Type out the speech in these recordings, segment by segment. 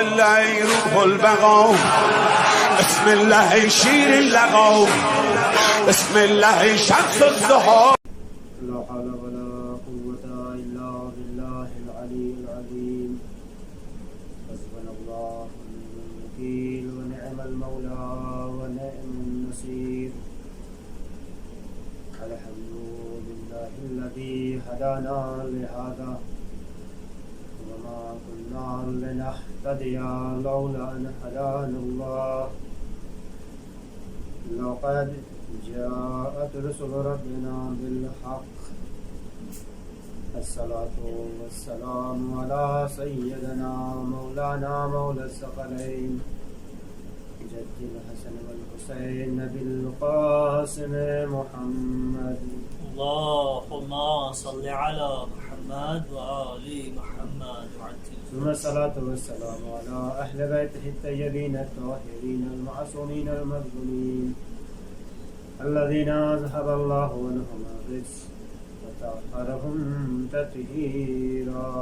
الله روح البقاء، بسم الله شير اللقاء، بسم الله شمس الضحى. لا حول ولا قوة إلا بالله العلي العظيم. حسبنا الله ونعم الوكيل ونعم المولى ونعم النصير. الحمد لله الذي هدانا لهذا وما كنا لنهتدي لولا أن هدانا الله. لقد جاءت رسل ربنا بالحق. الصلاة والسلام على سيدنا مولانا مولى الثقلين جد الحسن والحسين بالقاسم محمد. اللهم صل على محمد وآل محمد وعجل. ثم الصلاة والسلام على أهل بيته الطيبين الطاهرين المعصومين المظلومين الذين أذهب الله عنهم الرجس وطهرهم تطهيرا.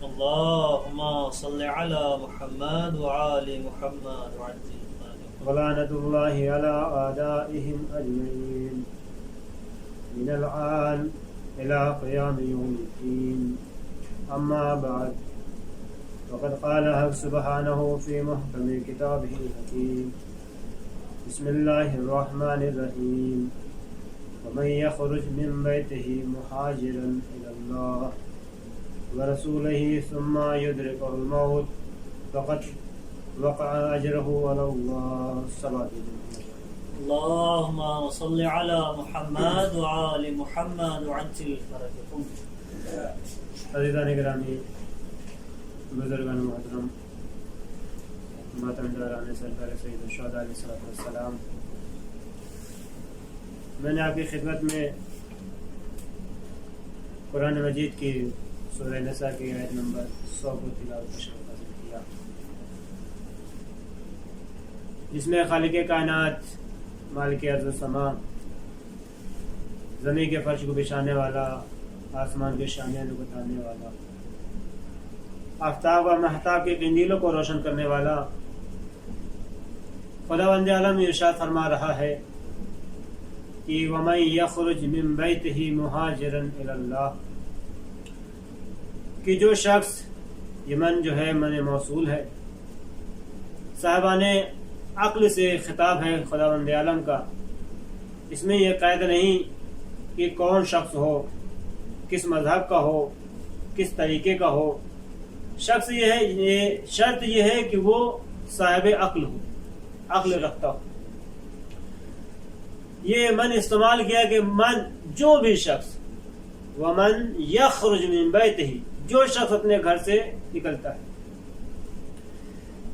اللهم صل على محمد وآل محمد وعجل. ولعنة الله على أعدائهم أجمعين من الآن إلى قيام يوم الدين. أما بعد، وقد قال سبحانه في محكم كتابه الحكيم: بسم الله الرحمن الرحيم. ومن يخرج من بيته مهاجرا إلى الله ورسوله ثم يدركه الموت فقد وقع أجره على الله. صلاة اللهم صل على محمد وآل محمد وعجل فرجهم. عزیزان گرامی، بزرگان محترم، ماتم داران سرکار سید الشہداء علیہ السلام، میں نے آپ کی خدمت میں قرآن مجید کی سورہ نساء کی آیت نمبر 100 کو تلاوت حاصل کیا، جس میں خالق کائنات، مالک ارض و سما، زمین کے فرش کو بچھانے والا، آسمان کے شانیاں کو بتانے والا، آفتاب اور مہتاب کے قندیلوں کو روشن کرنے والا خداوند عالم ارشاد فرما رہا ہے کہ وَمَن يَخْرُجْ مِن بَيْتِهِ مُهَاجِرًا إِلَى اللَّهِ، کہ جو شخص، یہ من جو ہے من موصول ہے، صاحبان عقل سے خطاب ہے خداوند عالم کا، اس میں یہ قید نہیں کہ کون شخص ہو، کس مذہب کا ہو، کس طریقے کا ہو. شخص یہ ہے، یہ شرط یہ ہے کہ وہ صاحب عقل ہو، عقل رکھتا ہو. یہ من استعمال کیا کہ من جو بھی شخص، ومن یخرج من بیتہ، جو شخص اپنے گھر سے نکلتا ہے،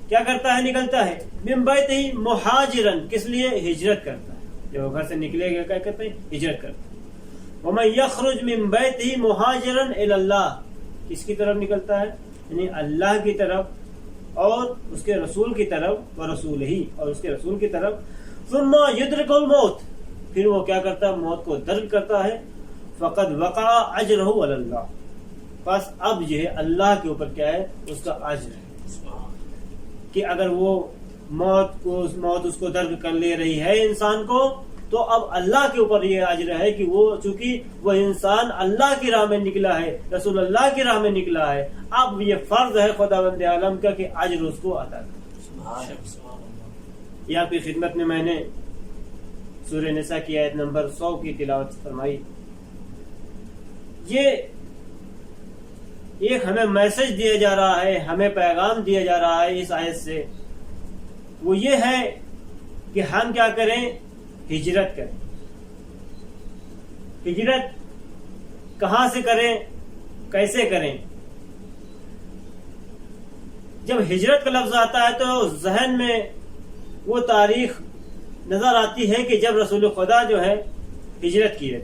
کیا کرتا ہے؟ نکلتا ہے من بیتہ مہاجرن، کس لیے؟ ہجرت کرتا ہے. جب وہ گھر سے نکلے گا کیا کرتے ہیں؟ ہجرت کرتا ہے. ومن یخرج من بیتہ مہاجرن الی اللہ، کس کی طرف نکلتا ہے؟ یعنی اللہ کی طرف اور اس کے رسول کی طرف، ورسولہ، اور اس کے رسول کی طرف. ثم یدرک الموت، پھر وہ کیا کرتا ہے؟ موت کو درک کرتا ہے. فقد وقع اجرہ علی اللہ، بس اب یہ ہے اللہ کے اوپر کیا ہے؟ اس کا اجر ہے کہ اگر وہ موت اس کو درک کر لے رہی ہے انسان کو، تو اب اللہ کے اوپر یہ اجر ہے کہ وہ چونکہ وہ انسان اللہ کی راہ میں نکلا ہے، رسول اللہ کی راہ میں نکلا ہے، اب یہ فرض ہے خداوند عالم کا کہ اجر اس کو عطا کرے. یہ آپ کی خدمت میں میں نے سورہ نساء کی آیت نمبر 100 کی تلاوت فرمائی. یہ ایک ہمیں میسج دیا جا رہا ہے، ہمیں پیغام دیا جا رہا ہے اس آیت سے، وہ یہ ہے کہ ہم کیا کریں؟ ہجرت کریں. ہجرت کہاں سے کریں؟ کیسے کریں؟ جب ہجرت کا لفظ آتا ہے تو ذہن میں وہ تاریخ نظر آتی ہے کہ جب رسول خدا جو ہے ہجرت کی ہے.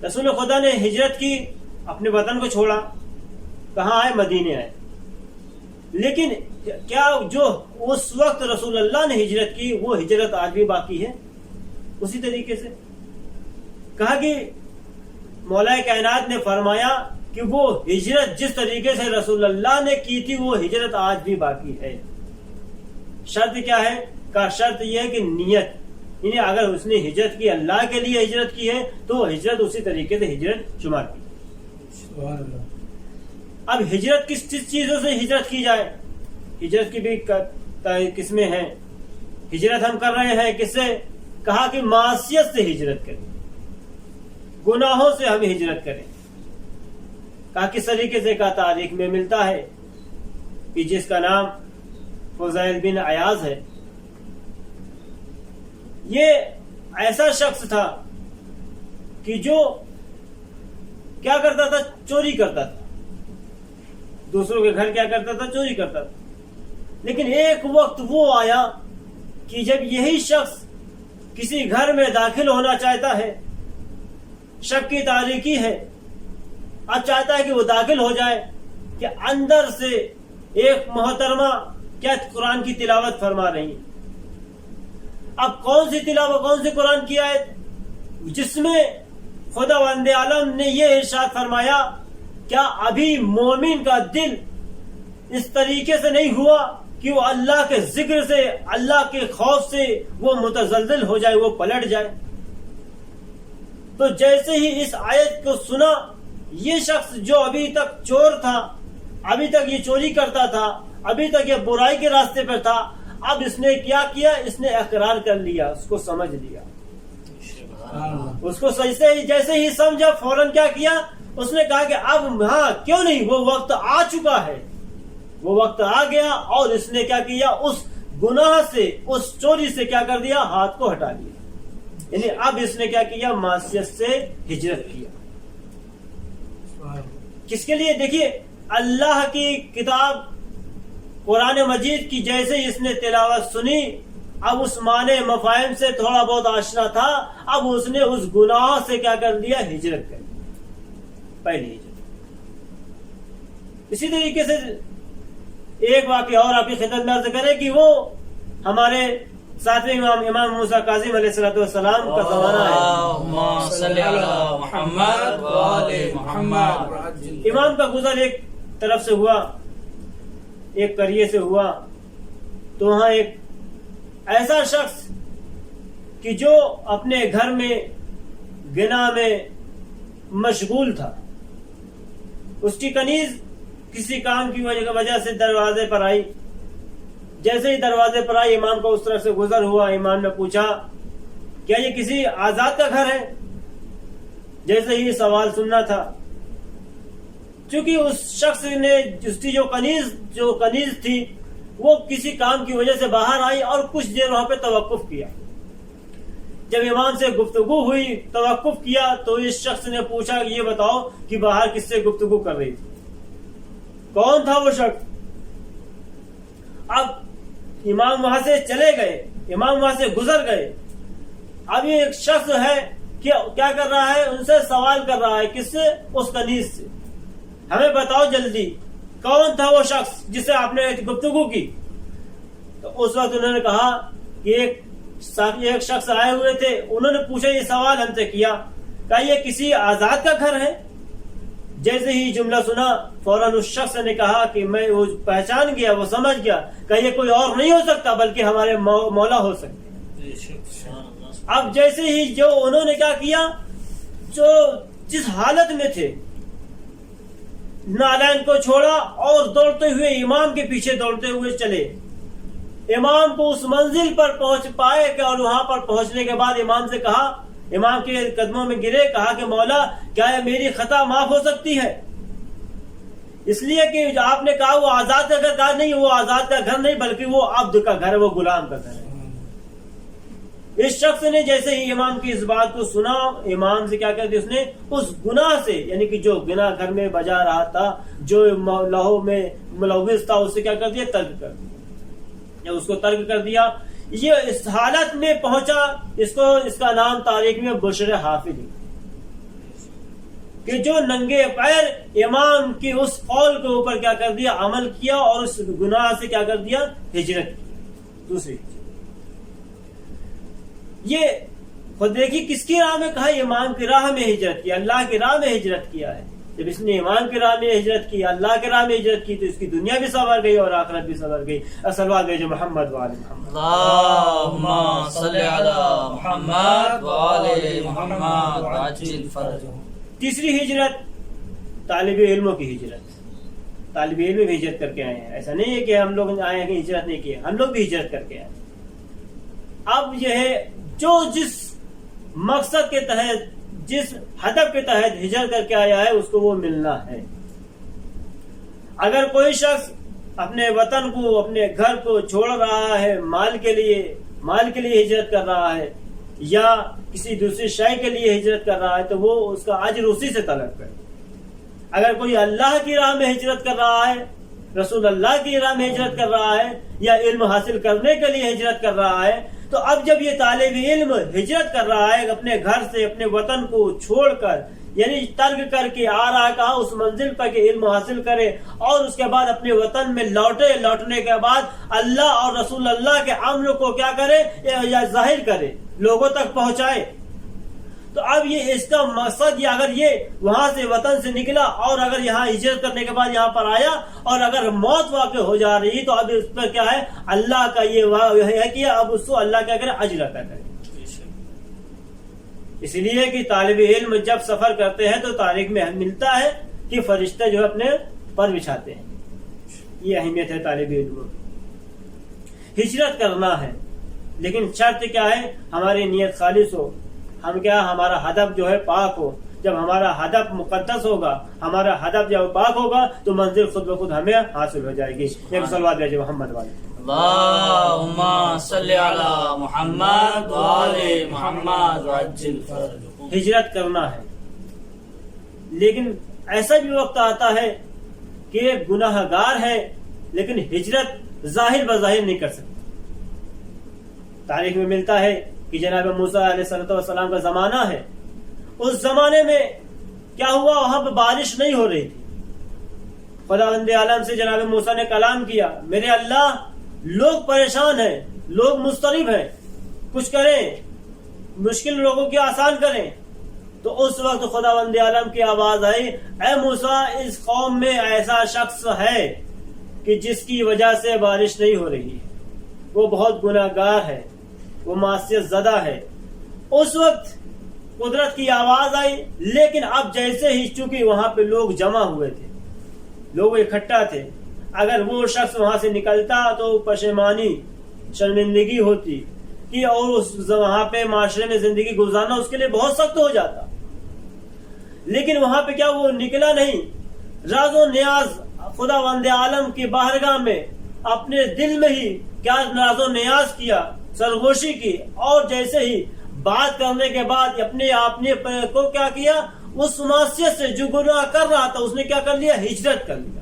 رسول خدا نے ہجرت کی، اپنے وطن کو چھوڑا، کہاں آئے؟ مدینے آئے. لیکن کیا جو اس وقت رسول اللہ نے ہجرت کی وہ ہجرت آج بھی باقی ہے؟ اسی طریقے سے کہا کہ مولا کائنات نے فرمایا کہ وہ ہجرت جس طریقے سے رسول اللہ نے کی تھی وہ ہجرت آج بھی باقی ہے. شرط کیا ہے؟ کا شرط یہ ہے کہ نیت، یعنی اگر اس نے ہجرت کی اللہ کے لیے ہجرت کی ہے تو ہجرت اسی طریقے سے ہجرت شمار کی. اب ہجرت کس چیزوں سے ہجرت کی جائے؟ ہجرت کی بھی قسمیں ہیں. ہجرت ہم کر رہے ہیں کس سے؟ کہا کہ معصیت سے ہجرت کریں، گناہوں سے ہم ہجرت کریں. کہا کس طریقے سے؟ کہا تاریخ میں ملتا ہے کہ جس کا نام فضیل بن عیاض ہے، یہ ایسا شخص تھا کہ جو کیا کرتا تھا؟ چوری کرتا تھا. دوسروں کے گھر کیا کرتا تھا؟ چوری کرتا تھا. لیکن ایک وقت وہ آیا کہ جب یہی شخص کسی گھر میں داخل ہونا چاہتا ہے، شک کی تاریکی ہے، اب چاہتا ہے کہ وہ داخل ہو جائے، کہ اندر سے ایک محترمہ کیا قرآن کی تلاوت فرما رہی ہے. اب کون سی تلاوت، کون سی قرآن کی آیت؟ جس میں خداوند عالم نے یہ ارشاد فرمایا کیا ابھی مومن کا دل اس طریقے سے نہیں ہوا کہ وہ اللہ کے ذکر سے، اللہ کے خوف سے وہ متزلزل ہو جائے، وہ پلٹ جائے. تو جیسے ہی اس آیت کو سنا، یہ شخص جو ابھی تک چور تھا، ابھی تک یہ چوری کرتا تھا، ابھی تک یہ برائی کے راستے پر تھا، اب اس نے کیا کیا؟ اس نے اقرار کر لیا، اس کو سمجھ لیا. اس کو جیسے ہی سمجھا فوراً کیا کیا؟ اس نے کہا کہ اب ہاں کیوں نہیں، وہ وقت آ چکا ہے، وہ وقت آ گیا. اور اس نے کیا کیا؟ اس گناہ سے، اس چوری سے کیا کر دیا؟ ہاتھ کو ہٹا لیا. یعنی اب اس نے کیا کیا؟ معصیت سے ہجرت کیا. کس کے لیے؟ دیکھیے اللہ کی کتاب قرآن مجید کی جیسے اس نے تلاوت سنی، اب اس معنی مفاہیم سے تھوڑا بہت آشنا تھا، اب اس نے اس گناہ سے کیا کر دیا؟ ہجرت کر دی، پہلی ہجرت. اسی طریقے سے ایک واقعہ اور آپ کی خدمت میں عرض کرے کہ وہ ہمارے ساتویں امام موسیٰ کاظم علیہ السلام کا زمانہ ہے. امام کا گزر ایک طرف سے ہوا، ایک قریے سے ہوا، تو وہاں ایک ایسا شخص کہ جو اپنے گھر میں گناہ میں مشغول تھا، اس کی کنیز کسی کام کی وجہ سے دروازے پر آئی. جیسے ہی دروازے پر آئی، امام کو اس طرف سے گزر ہوا. امام نے پوچھا کیا یہ کسی آزاد کا گھر ہے؟ جیسے ہی سوال سننا تھا، چونکہ اس شخص نے اس کی جو کنیز تھی وہ کسی کام کی وجہ سے باہر آئی اور کچھ دیر وہاں پہ توقف کیا. جب امام سے گفتگو ہوئی، توقف کیا، تو اس شخص نے پوچھا کہ یہ بتاؤ کہ باہر کس سے گفتگو کر رہی تھی؟ کون تھا وہ شخص؟ اب امام وہاں سے چلے گئے، امام وہاں سے گزر گئے. اب یہ ایک شخص ہے کہ کیا کر رہا ہے؟ ان سے سوال کر رہا ہے. کس سے؟ اس کنیز سے. ہمیں بتاؤ جلدی کون تھا وہ شخص جس سے آپ نے گفتگو کی؟ تو اس وقت انہوں نے کہا کہ ایک شخص آئے ہوئے تھے، انہوں نے پوچھا، یہ سوال ہم سے کیا، کہا یہ کسی آزاد کا گھر ہے؟ جیسے ہی جملہ سنا فوراً اس شخص نے کہا کہ میں وہ پہچان گیا، وہ سمجھ گیا کہ یہ کوئی اور نہیں ہو سکتا بلکہ ہمارے مولا ہو سکتے ہیں. اب جیسے ہی جو انہوں نے کیا کیا، جو جس حالت میں تھے، نالین کو چھوڑا اور دوڑتے ہوئے امام کے پیچھے دوڑتے ہوئے چلے. امام کو اس منزل پر پہنچ پائے کہ اور وہاں پر پہنچنے کے بعد امام سے کہا، امام کے قدموں میں گرے، کہا کہ مولا کیا میری خطا معاف ہو سکتی ہے؟ اس لیے کہ آپ نے کہا وہ آزاد کا گھر، کہا نہیں وہ آزاد کا گھر نہیں بلکہ وہ عبد کا گھر ہے، وہ غلام کا گھر ہے. اس شخص نے جیسے ہی امام کی اس بات کو سنا، امام سے کیا کہتے، اس نے اس گناہ سے، یعنی کہ جو گناہ گھر میں بجا رہا تھا، جو لہو میں ملوث تھا، اس سے کیا کر دیا؟ ترک کر دیا. جب اس کو ترک کر دیا، یہ اس حالت میں پہنچا، اس کا نام تاریخ میں بشر حافظ ہے کہ جو ننگے پیر امام کی اس قول کے اوپر کیا کر دیا؟ عمل کیا اور اس گناہ سے کیا کر دیا؟ ہجرت کی. دوسری یہ خود دیکھیے کس کی راہ میں؟ کہا امام کی راہ میں ہجرت کیا، اللہ کی راہ میں ہجرت کیا ہے. جب اس نے ایمان کی راہ میں ہجرت کی، اللہ کی راہ میں ہجرت کی، تو اس کی دنیا بھی سنور گئی اور آخرت بھی سنور گئی. صلوات بھیجو محمد وآل محمد. اللهم صل على محمد وآل محمد وعجل فرجهم. تیسری ہجرت طالب علموں کی ہجرت. طالب علم بھی ہجرت کر کے آئے ہیں. ایسا نہیں ہے کہ ہم لوگ آئے ہیں کہ ہجرت نہیں کی، ہم لوگ بھی ہجرت کر کے آئے. اب یہ ہے جو جس مقصد کے تحت، جس ہدف کے تحت ہجرت کر کے آیا ہے اس کو وہ ملنا ہے. اگر کوئی شخص اپنے وطن کو، اپنے گھر کو چھوڑ رہا ہے مال کے لیے ہجرت کر رہا ہے، یا کسی دوسری شے کے لیے ہجرت کر رہا ہے، تو وہ اس کا اجر اسی سے طلب کرے. اگر کوئی اللہ کی راہ میں ہجرت کر رہا ہے، رسول اللہ کی راہ میں ہجرت کر رہا ہے، یا علم حاصل کرنے کے لیے ہجرت کر رہا ہے، تو اب جب یہ طالب علم ہجرت کر رہا ہے اپنے گھر سے، اپنے وطن کو چھوڑ کر، یعنی ترک کر کے آ رہا ہے کہاں، اس منزل پر کہ علم حاصل کرے، اور اس کے بعد اپنے وطن میں لوٹنے کے بعد اللہ اور رسول اللہ کے امر کو کیا کرے، یا ظاہر کرے، لوگوں تک پہنچائے. تو اب یہ اس کا مقصد، یہ اگر یہ وہاں سے وطن سے نکلا اور اگر یہاں ہجرت کرنے کے بعد یہاں پر آیا اور اگر موت واقع ہو جا رہی، تو اب اس پر کیا ہے، اللہ کا یہ ہے کہ اب اس کو اللہ کیا کرے، اجر عطا کرے. اس لیے کہ طالب علم جب سفر کرتے ہیں تو تاریخ میں ملتا ہے کہ فرشتے جو اپنے پر بچھاتے ہیں. یہ اہمیت ہے طالب علم. ہجرت کرنا ہے لیکن شرط کیا ہے، ہماری نیت خالص ہو، ہمارا ہدف جو ہے پاک ہو. جب ہمارا ہدف مقدس ہوگا، ہمارا ہدف جب پاک ہوگا تو منزل خود بخود ہمیں حاصل ہو جائے گی. ایک صلوات بھیجو محمد والے. اللهم صل على محمد وآل محمد وعجل فرجهم. ہجرت کرنا ہے لیکن ایسا بھی وقت آتا ہے کہ گناہ گار ہے لیکن ہجرت ظاہر بظاہر نہیں کر سکتا. تاریخ میں ملتا ہے کہ جناب موسیٰ علیہ السلام کا زمانہ ہے. اس زمانے میں کیا ہوا، وہاں پہ بارش نہیں ہو رہی تھی. خداوند عالم سے جناب موسیٰ نے کلام کیا، میرے اللہ لوگ پریشان ہیں، لوگ مضطرب ہیں، کچھ کریں، مشکل لوگوں کی آسان کریں. تو اس وقت خداوند عالم کی آواز آئی، اے موسیٰ اس قوم میں ایسا شخص ہے کہ جس کی وجہ سے بارش نہیں ہو رہی ہے، وہ بہت گناہ گار ہے، وہ معصیت زدہ ہے. اس وقت قدرت کی آواز آئی، لیکن اب جیسے ہی چونکہ وہاں پہ لوگ جمع ہوئے تھے، لوگ اکٹھا تھے، اگر وہ شخص وہاں سے نکلتا تو پشیمانی، شرمندگی ہوتی کہ اور وہاں پہ معاشرے میں زندگی گزارنا اس کے لیے بہت سخت ہو جاتا. لیکن وہاں پہ کیا وہ نکلا نہیں، راز و نیاز خداوند عالم کی بارگاہ میں اپنے دل میں ہی کیا راز و نیاز کیا، سرگوشی کی، اور جیسے ہی بات کرنے کے بعد اپنے آپ نے کو کیا کیا، اس معصیت سے جو گناہ کر رہا تھا اس نے کیا کر لیا، ہجرت کر لیا.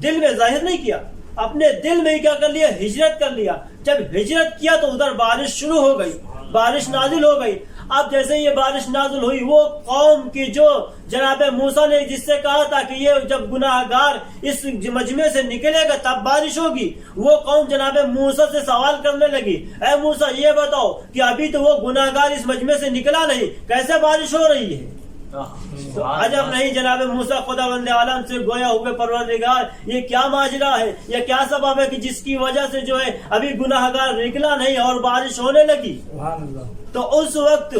دل میں ظاہر نہیں کیا، اپنے دل میں ہی کیا کر لیا، ہجرت کر لیا. جب ہجرت کیا تو ادھر بارش شروع ہو گئی، بارش نازل ہو گئی. اب جیسے یہ بارش نازل ہوئی، وہ قوم کی جو جناب موسیٰ نے جس سے کہا تھا کہ یہ جب گناہ گار اس مجمع سے نکلے گا تب بارش ہوگی، وہ قوم جناب موسیٰ سے سوال کرنے لگی، اے موسیٰ یہ بتاؤ کہ ابھی تو وہ گناہ گار اس مجمع سے نکلا نہیں، کیسے بارش ہو رہی ہے؟ تو عجب نہیں جناب موسیٰ خداوند عالم سے گویا ہوئے، پروردگار یہ کیا ماجرا ہے، یہ کیا سبب ہے کہ جس کی وجہ سے جو ہے ابھی گناہ گار نکلا نہیں اور بارش ہونے لگی. تو اس وقت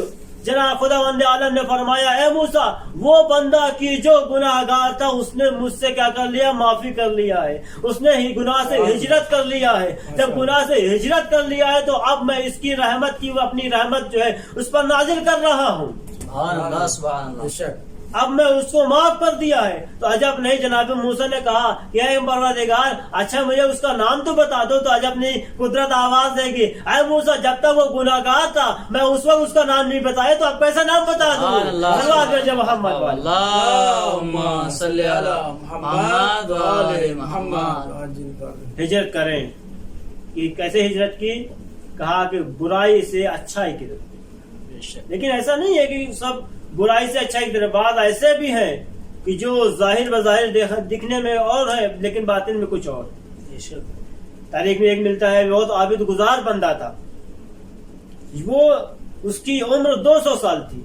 جناب خداوند عالم نے فرمایا، اے موسیٰ وہ بندہ کی جو گناہ گار تھا اس نے مجھ سے کیا کر لیا، معافی کر لیا ہے، اس نے ہی گناہ سے ہجرت کر لیا ہے. جب گناہ سے ہجرت کر لیا ہے تو اب میں اس کی رحمت کی اپنی رحمت جو ہے اس پر نازل کر رہا ہوں. سبحان اللہ. اب میں اس کو معاف کر دیا ہے. تو عجب نہیں جناب موسیٰ نے کہا کہ اے پروردگار اچھا مجھے اس کا نام تو بتا دو. تو عجب نہیں قدرت آواز دے گی، اے موسیٰ جب تک وہ گناہ گار تھا میں اس وقت اس کا نام نہیں بتایا تو اب کیسا نام بتا دوں. محمد اللهم صل علی محمد وآل محمد. ہجرت کریں. کہ کیسے ہجرت کی؟ کہا کہ برائی سے اچھائی کی طرف. لیکن ایسا نہیں ہے کہ سب برائی سے اچھائی کی طرف. بعض ایسے بھی ہیں کہ جو ظاہر بظاہر دکھنے میں اور ہے لیکن باطن میں کچھ اور. تاریخ میں ایک ملتا ہے بہت عابد گزار بندہ تھا، وہ اس کی عمر 200 سال تھی،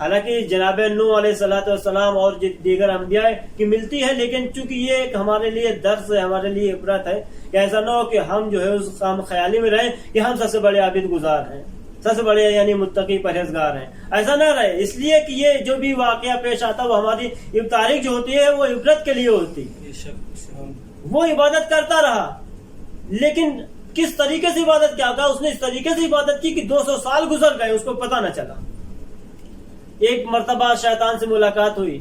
حالانکہ جناب نوح علیہ الصلوۃ والسلام اور دیگر انبیاء کی ملتی ہے، لیکن چونکہ یہ ایک ہمارے لیے درس ہے، ہمارے لیے عبرت ہے کہ ایسا نہ ہو کہ ہم جو ہے اس کام خیالی میں رہیں کہ ہم سب سے بڑے عابد گزار ہیں، سب سے بڑے یعنی متقی پرہیزگار ہیں. ایسا نہ رہے، اس لیے کہ یہ جو بھی واقعہ پیش آتا ہے وہ ہماری تاریخ جو ہوتی ہے وہ عبرت کے لیے ہوتی ہے. وہ عبادت کرتا رہا، لیکن کس طریقے سے عبادت کیا؟ اس نے اس طریقے سے عبادت کی کہ 200 سال گزر گئے، اس کو پتہ نہ چلا. ایک مرتبہ شیطان سے ملاقات ہوئی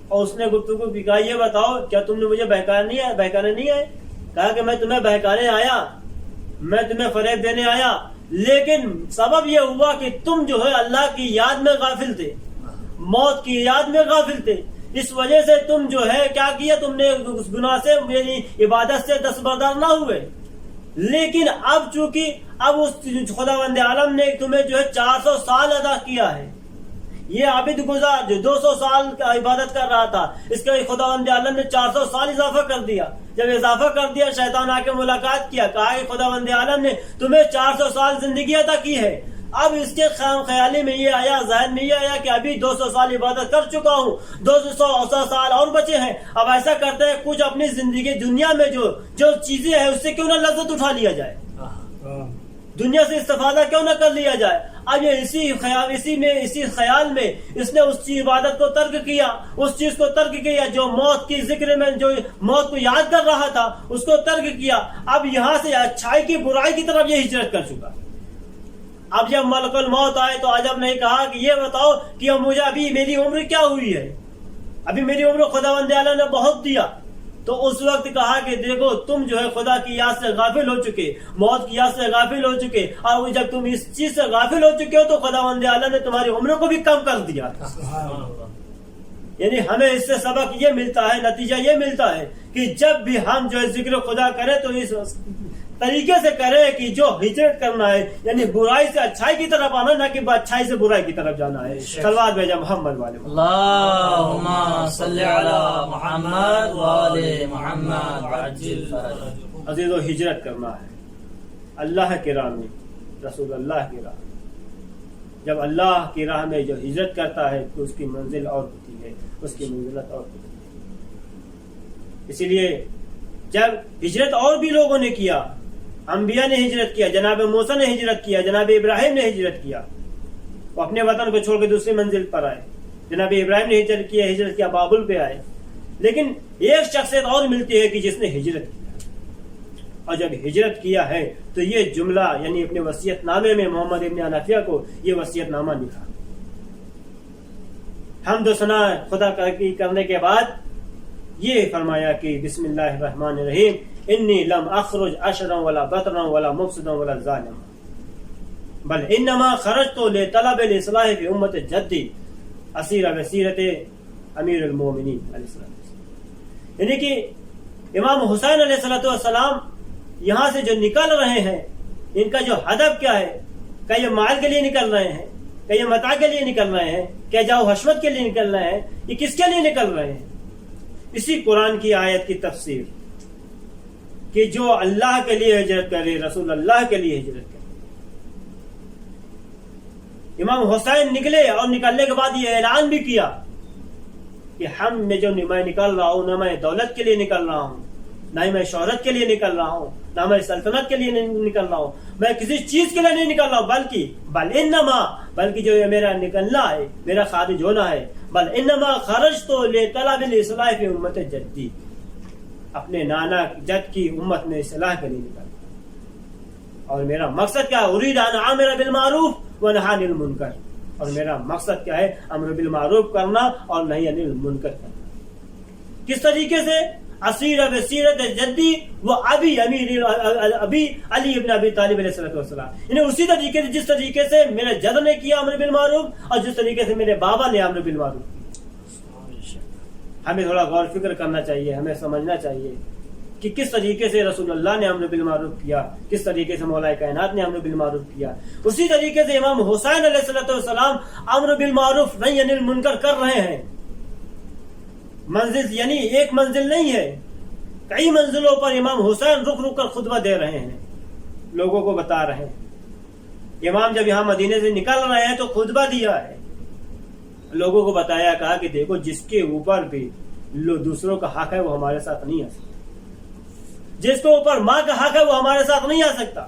اور اس نے گفتگو کی، کہا یہ بتاؤ کیا تم نے مجھے بہکانے نہیں آئے؟ کہا کہ میں تمہیں بہکانے آیا، میں تمہیں فریب دینے آیا، لیکن سبب یہ ہوا کہ تم جو ہے اللہ کی یاد میں غافل تھے، موت کی یاد میں غافل تھے، اس وجہ سے تم جو ہے کیا کیا، تم نے اس گناہ سے یعنی عبادت سے دستبردار نہ ہوئے. لیکن اب چونکہ اب اس خداوند عالم نے تمہیں جو ہے 400 سال ادا کیا ہے. یہ عابد گزار جو 200 سال کا عبادت کر رہا تھا، اس کا خداوند عالم نے 400 سال اضافہ کر دیا. جب اضافہ کر دیا، شیطان آ کے ملاقات کیا، کہا کہ خداوند عالم نے تمہیں 400 سال زندگی عطا کی ہے. اب اس کے خیالی میں یہ آیا، ذہن میں یہ آیا کہ ابھی 200 سال عبادت کر چکا ہوں، 200 سال اور بچے ہیں. اب ایسا کرتے ہیں کچھ اپنی زندگی دنیا میں جو چیزیں ہیں اس سے کیوں نہ لذت اٹھا لیا جائے، دنیا سے استفادہ کیوں نہ کر لیا جائے. اب یہ اسی خیال میں اس نے اس چیز عبادت کو ترک کیا، اس چیز کو ترک کیا جو موت کی ذکر میں جو موت کو یاد کر رہا تھا اس کو ترک کیا. اب یہاں سے اچھائی کی برائی کی طرف یہ ہجرت کر چکا. اب جب ملک الموت آئے تو عجب نہیں کہا کہ یہ بتاؤ کہ مجھے ابھی میری عمر کیا ہوئی ہے، ابھی میری عمر خداوند اعلی نے بہت دیا. تو اس وقت کہا کہ دیکھو تم جو ہے خدا کی یاد سے غافل ہو چکے، موت کی یاد سے غافل ہو چکے، اور جب تم اس چیز سے غافل ہو چکے ہو تو خداوند اعلی نے تمہاری عمر کو بھی کم کر دیا. یعنی ہمیں اس سے سبق یہ ملتا ہے، نتیجہ یہ ملتا ہے کہ جب بھی ہم جو ہے ذکر خدا کریں تو اس طریقے سے کرے کہ جو ہجرت کرنا ہے یعنی برائی سے اچھائی کی طرف آنا، نہ کہ اچھائی سے برائی کی طرف جانا ہے. صلوات بھیجا محمد والے اللہم صلی علی محمد وآل محمد عجل فرج. عزیزو، ہجرت کرنا ہے اللہ کی راہ میں، رسول اللہ کی راہ. جب اللہ کی راہ میں جو ہجرت کرتا ہے تو اس کی منزل اور ہوتی ہے، اس کی منزلت اور ہوتی ہے. اسی لیے جب ہجرت اور بھی لوگوں نے کیا، انبیاء نے ہجرت کیا، جناب موسیٰ نے ہجرت کیا، جناب ابراہیم نے ہجرت کیا، وہ اپنے وطن کو چھوڑ کے دوسری منزل پر آئے. جناب ابراہیم نے ہجرت کیا بابل پہ آئے. لیکن ایک شخصیت اور ملتی ہے کہ جس نے ہجرت کیا، اور جب ہجرت کیا ہے تو یہ جملہ یعنی اپنے وصیت نامے میں محمد ابن حنفیہ کو یہ وصیت نامہ لکھا. حمد و ثنا خدا کرنے کے بعد یہ فرمایا کہ بسم اللہ الرحمن الرحیم، انی لم اخرج اشرا ولا بطرا ولا مفسدا ولا ظالما بل انما خرجت لطلب الاصلاح في امت جدی اسیر بسیرت امیر المومنین علیہ السلام. یعنی کہ امام حسین علیہ السلام یہاں سے جو نکل رہے ہیں، ان کا جو ہدف کیا ہے؟ کہ یہ مال کے لیے نکل رہے ہیں، کہ یہ متاع کے لیے نکل رہے ہیں، کہ جاؤ حشمت کے لیے نکل رہے ہیں، یہ کس کے لیے نکل رہے ہیں؟ اسی قرآن کی آیت کی تفسیر کہ جو اللہ کے لیے ہجرت کرے، رسول اللہ کے لیے ہجرت کرے. امام حسین نکلے اور نکلنے کے بعد یہ اعلان بھی کیا کہ میں نکل رہا ہوں، نہ میں دولت کے لیے نکل رہا ہوں، نہ ہی میں شہرت کے لیے نکل رہا ہوں، نہ میں سلطنت کے لیے نکل رہا ہوں، میں کسی چیز کے لیے نہیں نکل رہا ہوں، بلکہ جو میرا نکلنا ہے، میرا خارج ہونا ہے، بل انما خرجت لطلب الاصلاح فی امت جدی، اپنے نانا جد کی امت میں اصلاح کے لیے نکلا. اور میرا مقصد کیا ہے؟ اريد ان اعمر بالمعروف ونهى عن المنکر. اور میرا مقصد کیا ہے؟ امر بالمعروف کرنا اور نہی عن المنکر کرنا. کس طریقے سے؟ اسیر بسیرت جدی و ابی علی ابن ابی طالب علیہ السلام. یعنی اسی طریقے سے جس طریقے سے میرے جد نے کیا امر بالمعروف، اور جس طریقے سے میرے بابا نے امر بالمعروف. ہمیں تھوڑا غور فکر کرنا چاہیے، ہمیں سمجھنا چاہیے کہ کس طریقے سے رسول اللہ نے امر بالمعروف کیا، کس طریقے سے مولا کائنات نے امر بالمعروف کیا. اسی طریقے سے امام حسین علیہ السلام امر بالمعروف نہی عن المنکر کر رہے ہیں. منزل یعنی ایک منزل نہیں ہے، کئی منزلوں پر امام حسین رک رک کر خطبہ دے رہے ہیں، لوگوں کو بتا رہے ہیں. امام جب یہاں مدینے سے نکل رہے ہیں تو خطبہ دیا ہے، لوگوں کو بتایا، کہا کہ دیکھو جس کے اوپر بھی دوسروں کا حق ہے وہ ہمارے ساتھ نہیں آ سکتا، جس کے اوپر ماں کا حق ہے وہ ہمارے ساتھ نہیں آ سکتا،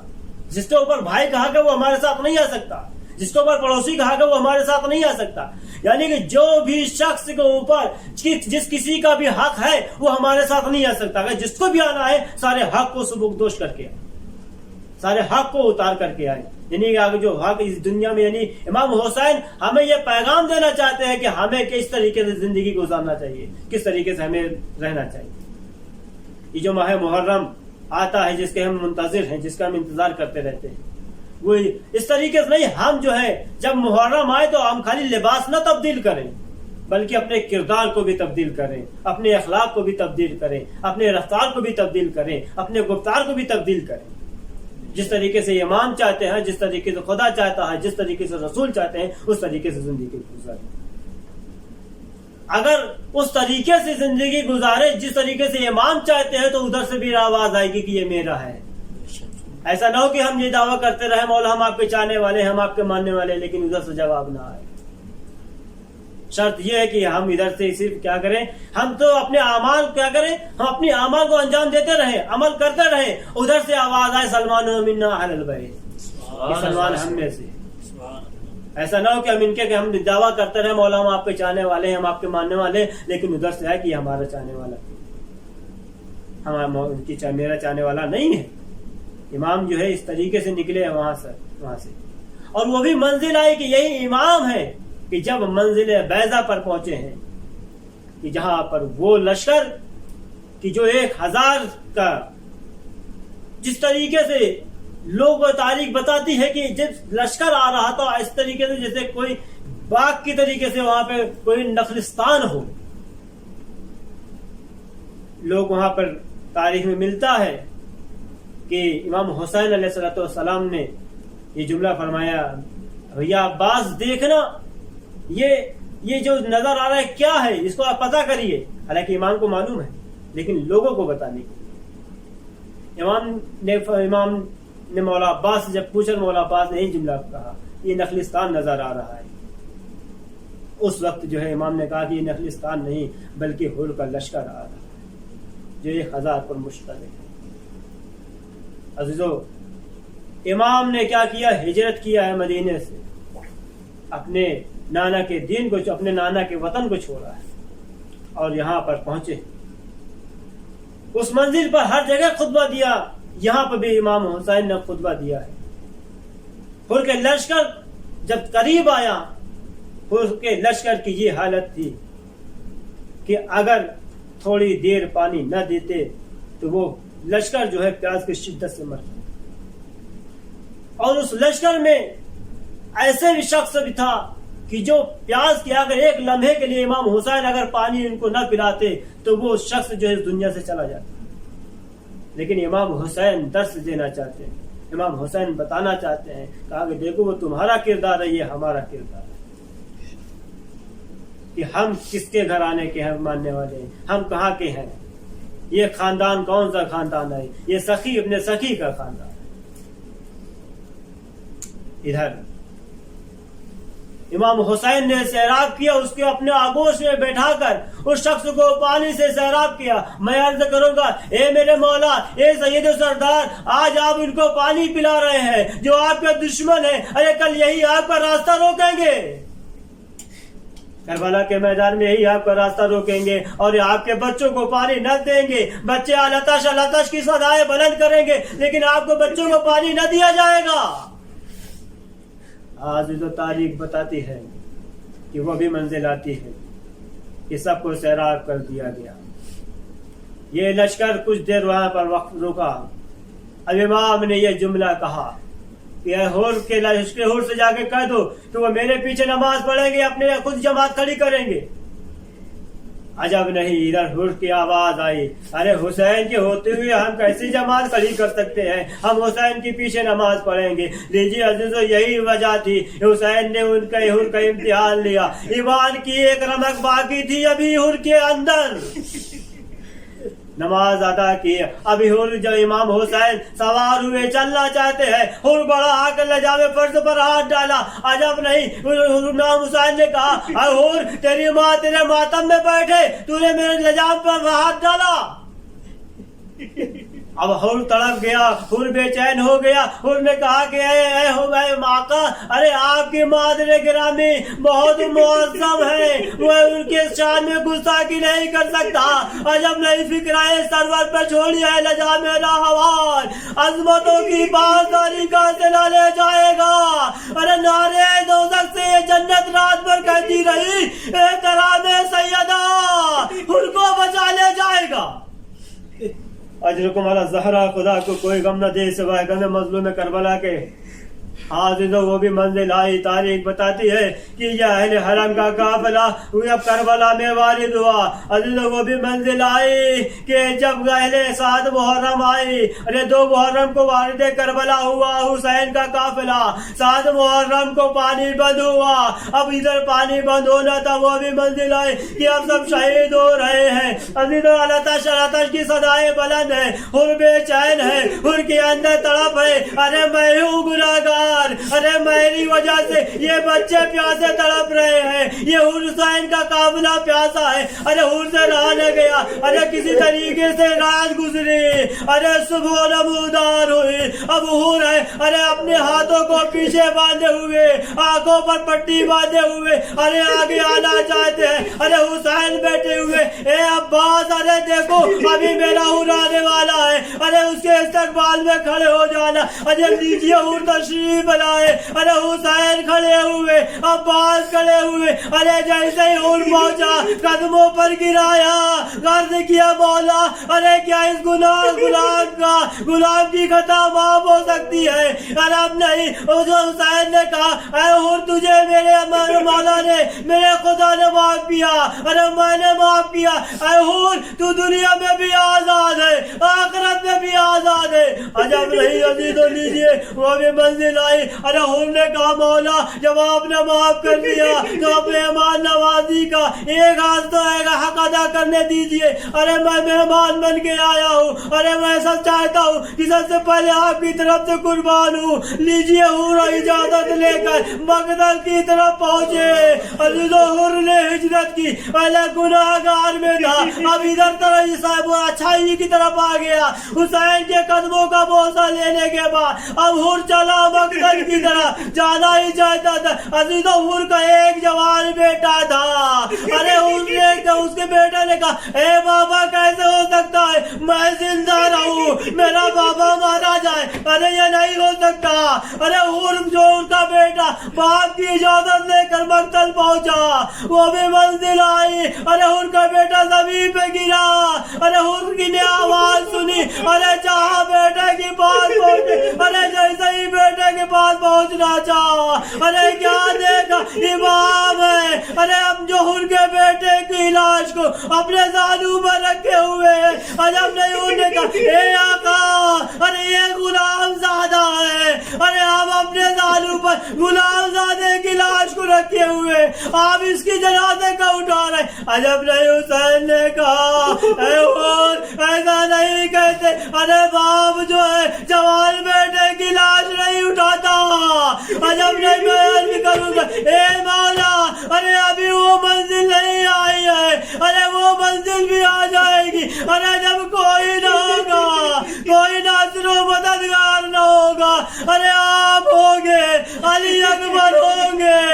جس کے اوپر بھائی کا حق ہے وہ ہمارے ساتھ نہیں آ سکتا، جس کے اوپر پڑوسی کا حق ہے وہ ہمارے ساتھ نہیں آ سکتا. یعنی کہ جو بھی شخص کے اوپر جس کسی کا بھی حق ہے وہ ہمارے ساتھ نہیں آ سکتا. اگر جس کو بھی آنا ہے سارے حق کو سبکدوش کر کے آئے، سارے حق کو اتار کر کے آئے. یعنی کہ جو حق اس دنیا میں، یعنی امام حسین ہمیں یہ پیغام دینا چاہتے ہیں کہ ہمیں کس طریقے سے زندگی گزارنا چاہیے، کس طریقے سے ہمیں رہنا چاہیے. یہ جو ماہ محرم آتا ہے جس کے ہم منتظر ہیں، جس کا ہم انتظار کرتے رہتے ہیں، وہ اس طریقے سے نہیں. ہم جو ہے جب محرم آئے تو ہم خالی لباس نہ تبدیل کریں بلکہ اپنے کردار کو بھی تبدیل کریں، اپنے اخلاق کو بھی تبدیل کریں، اپنے رفتار کو بھی تبدیل کریں، اپنے گفتار کو بھی تبدیل کریں. جس طریقے سے امام چاہتے ہیں، جس طریقے سے خدا چاہتا ہے، جس طریقے سے رسول چاہتے ہیں، اس طریقے سے زندگی گزاریں. اگر اس طریقے سے زندگی گزارے جس طریقے سے امام چاہتے ہیں تو ادھر سے بھی آواز آئے گی کہ یہ میرا ہے. ایسا نہ ہو کہ ہم یہ دعویٰ کرتے رہے مولا ہم آپ کے چاہنے والے ہیں، ہم آپ کے ماننے والے ہیں، لیکن ادھر سے جواب نہ آئے. شرط یہ ہے کہ ہم ادھر سے صرف کیا کریں، ہم تو اپنے اعمال کیا کریں، ہم اپنے اعمال کو انجام دیتے رہیں، عمل کرتے رہیں. ادھر سے آواز آئے سلمان منا اہل البیت، سلمان ہم میں سے. ایسا نہ ہو کہ ہم ان کے ہم دعویٰ کرتے رہے مولا ہم آپ کے چاہنے والے ہیں، ہم آپ کے ماننے والے ہیں، لیکن ادھر سے ہے کہ یہ ہمارا چاہنے والا، ہمارا میرا چاہنے والا نہیں ہے. امام جو ہے اس طریقے سے نکلے وہاں سے، اور وہ بھی منزل آئی کہ یہی امام ہے کہ جب منزل بیضا پر پہنچے ہیں کہ جہاں پر وہ لشکر کی جو 1000 کا جس طریقے سے لوگ تاریخ بتاتی ہے کہ جب لشکر آ رہا تھا اس طریقے سے جیسے کوئی باغ کی طریقے سے وہاں پہ کوئی نخلستان ہو. لوگ وہاں پر تاریخ میں ملتا ہے کہ امام حسین علیہ السلام نے یہ جملہ فرمایا، بھیا عباس دیکھنا یہ جو نظر آ رہا ہے کیا ہے، اس کو آپ پتہ کریے. حالانکہ امام کو معلوم ہے لیکن لوگوں کو بتانے کے امام نے مولا عباس سے جب پوچھا، مولا عباس نے یہی جملہ کہا، یہ نخلستان نظر آ رہا ہے. اس وقت جو ہے امام نے کہا کہ یہ نخلستان نہیں بلکہ حر کا لشکر آ رہا ہے جو 1000 پر مشتمل ہے. عزیزو، امام نے کیا کیا، ہجرت کیا ہے مدینے سے، اپنے نانا کے دین کو، اپنے نانا کے وطن کو چھوڑا ہے اور یہاں پر پہنچے. اس منزل پر ہر جگہ خطبہ دیا، یہاں پر بھی امام حسین نے خطبہ دیا ہے. حر کے لشکر جب قریب آیا، حر کے لشکر کی یہ حالت تھی کہ اگر تھوڑی دیر پانی نہ دیتے تو وہ لشکر جو ہے پیاس کی شدت سے مرتا. اور اس لشکر میں ایسے بھی شخص بھی تھا کہ جو پیاس کی اگر ایک لمحے کے لیے امام حسین اگر پانی ان کو نہ پلاتے تو وہ شخص جو ہے اس دنیا سے چلا جاتا. لیکن امام حسین درس دینا چاہتے ہیں، امام حسین بتانا چاہتے ہیں، کہا کہ دیکھو وہ تمہارا کردار ہے، یہ ہمارا کردار ہے کہ ہم کس کے گھرانے کے ہیں ماننے والے ہیں، ہم کہاں کے ہیں، یہ خاندان کون سا خاندان ہے، یہ سخی اپنے سخی کا خاندان ہے. ادھر امام حسین نے سیراب کیا، اس کے اپنے آگوش میں بیٹھا کر اس شخص کو پانی سے سیراب کیا. میں عرض کروں گا، اے میرے مولا، اے سید و سردار، آج آپ ان کو پانی پلا رہے ہیں جو آپ کے دشمن ہیں، ارے کل یہی آپ کا راستہ روکیں گے. کربلا کے میدان میں یہی آپ کا راستہ روکیں گے اور آپ کے بچوں کو پانی نہ دیں گے. بچے لتش کی صدائیں بلند کریں گے لیکن آپ کو بچوں کو پانی نہ دیا جائے گا. آج تو تاریخ بتاتی ہے کہ وہ بھی منزل آتی ہے کہ سب کو سیراب کر دیا گیا. یہ لشکر کچھ دیر وہاں پر وقت رکا. اب امام نے یہ جملہ کہا کہ حر کے لشکر حر سے جا کے کہہ دو کہ وہ میرے پیچھے نماز پڑھیں گے، اپنے خود جماعت کھڑی کریں گے. عجب نہیں، ادھر حر کی آواز آئی، ارے حسین کے ہوتے ہوئے ہم کیسی جماعت کھڑی کر سکتے ہیں، ہم حسین کے پیچھے نماز پڑھیں گے. لیجیے عزیزو، یہی وجہ تھی حسین نے ان کا حر کا امتحان لیا. ایمان کی ایک رمق باقی تھی ابھی حر کے اندر. نماز ادا کی. ابھی حر جب امام حسین سوار ہوئے چلنا چاہتے ہیں, حر بڑا آ کر لجام فرض پر ہاتھ ڈالا. عجب نہیں, امام حسین نے کہا اے حر تیری ماں تیرے ماتم میں بیٹھے, تو نے میرے لجام پر ہاتھ ڈالا. اب حر تڑپ گیا, حر بے چین ہو گیا. حر نے کہا کہ اے آقا, ارے آپ کی مادر گرامی بہت معظم ہے, وہ ان کے شان میں گستاخی نہیں کر سکتا. عجب نہیں فکرائے سرور پر چھوڑیا ہے لجا میرا حوال, عظمتوں کی بازداری کا صلہ لے جائے گا. ارے نعرے دوزخ سے یہ جنت رات بھر کہتی رہی احترام سیدہ, حر کو بچا لے جائے گا. اجرکم علی زہرا, خدا کو کوئی غم نہ دے سوائے غم مظلوم کربلا کے. عزیزوں وہ بھی منزل آئی. تاریخ بتاتی ہے کہ یہ اہل حرم کا قافلہ جب کربلا میں وارد ہوا. عزیزوں وہ بھی منزل آئی کہ جب اہل سعد محرم آئی, ارے 2 محرم کو وارد کربلا ہوا حسین کا قافلہ. سعد محرم کو پانی بند ہوا. اب ادھر پانی بند ہونا تھا, وہ بھی منزل آئی کہ اب سب شہید ہو رہے ہیں. عزیزوں آتش کی صدائیں بلند ہے, حر بے چین ہے, حر کے اندر تڑپ ہے. ارے میں ہوں گناہگار, ارے میری وجہ سے یہ بچے پیاسے تڑپ رہے ہیں, یہ حسین کا قافلہ پیاسا ہے. ارے حر سے رہا نہ گیا, ارے کسی طریقے سے رات گزری, ارے صبح نمودار ہوئی. اب حر ہے, ارے اپنے ہاتھوں کو پیچھے باندھے ہوئے, آنکھوں پر پٹی باندھے ہوئے, ارے آگے آنا چاہتے ہیں. ارے حسین بیٹھے ہوئے, اے عباس ارے دیکھو ابھی میرا حر آنے والا ہے, ارے اس کے استقبال میں کھڑے ہو جانا. ارے لیجیے حر تشریف بلائے. ارے حسین کھڑے ہوئے, عباس کھڑے ہوئے. ارے جیسے ہی حر پہنچا قدموں پر گرایا, عرض کیا مولا ارے کیا اس غلام کی خطا معاف ہو سکتی ہے؟ ارے اب نہیں. حسین نے کہا اے حر تجھے میرے مولا نے میرے خدا نے معاف کیا, ارے میں نے معاف کیا. اے حر تو دنیا میں بھی آزاد ہے, آخرت میں بھی آزاد ہے. عجب نہیں عزیزوں, لیجیے وہ بھی منزل آئی. ارے حر نے کہا مولا جب آپ نے معاف کر دیا تو اپنے مہمان نوازی کا ایک ہاتھ تو حق ادا کرنے دیجیے. ارے میں مہمان بن کے آیا ہوں, ارے میں سب چاہتا ہوں کہ سب سے پہلے آپ کی طرف سے قربان ہوں. لیجیے حر اجازت لے کر مقدس کی طرف پہنچے. عزیزوں حر نے ہجرت کی, پہلے گناہگار میں تھا, اب ادھر طرح اچھائی کی طرف آ گیا. حسین کے قدموں کا بوسہ لینے کے بعد اب حر چلا مقدس کی طرح جانا ہی چاہتا تھا. عزیزوں حر کا ایک جوان بیٹا تھا. ارے اس کے بیٹے نے کہا اے بابا کیسے ہو سکتا ہے میں زندہ رہوں, میرا بابا مارا جائے. ارے یہ نہیں ہو سکتا. ارے حر جو ان کا بیٹا باپ کی اجازت لے کر مقتل پہنچا, وہ بھی منزل آئی. ارے حر کا بیٹا زمین پہ گرا. ارے حر کی نے آواز سنی, ارے چاہا بیٹے کے پاس پہنچے. ارے جیسے ہی بیٹے کے پاس پہنچنا چاہا, ارے کیا دیکھا امام ہے. ارے اب جو حر کے بیٹے کی لاش کو اپنے زانو پر رکھے ہوئے ہیں. عجب نہیں, انہوں نے کہا اے آقا ارے یہ غلام زادہ ہے, ارے آپ اپنے زانو پر غلام زادے کی لاش کو رکھے ہوئے, آپ اس کی جنازے کا اٹھا رہے. عجب نہیں, حسین نے کہا اے حر ایسا نہیں کہتے. ارے باپ جو ہے جوان بیٹے کی لاش نہیں اٹھاتا. عجب نہیں, میں عرض کروں گا اے مولا ارے ابھی وہ منزل نہیں آئی ہے, ارے وہ منزل بھی آ جائے گی. ارے جب کوئی نہ ہوگا, کوئی ناصر و مددگار نہ ہوگا, ارے آپ ہوں گے, علی اکبر ہوں گے.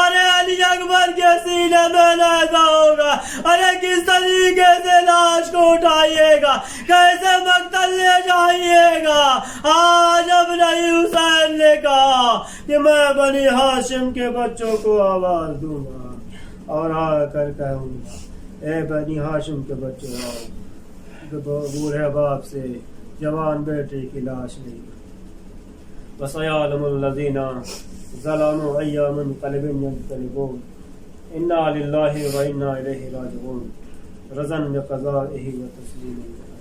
ارے علی اکبر کے سینے میں لہذا ہوگا. ارے کس طریقے سے لاش کو اٹھائیے گا, کیسے مقتل لے جائیے گا. جب نہیں حسین نے کہا کہ میں بنی ہاشم کے بچوں کو آواز دوں گا اور آ کر کہوں گا اے بنی ہاشم کے بچوں آؤ, بوڑھے باپ سے جوان بیٹے کی لاش نہیں. وَسَيَعْلَمُ الَّذِينَ ظَلَمُوا أَيَّ مُنقَلِبٍ يَنقَلِبُونَ إِنَّا لِلَّهِ وَإِنَّا إِلَيْهِ رَاجِعُونَ رَضًا بِقَضَائِهِ وَتَسْلِيمًا.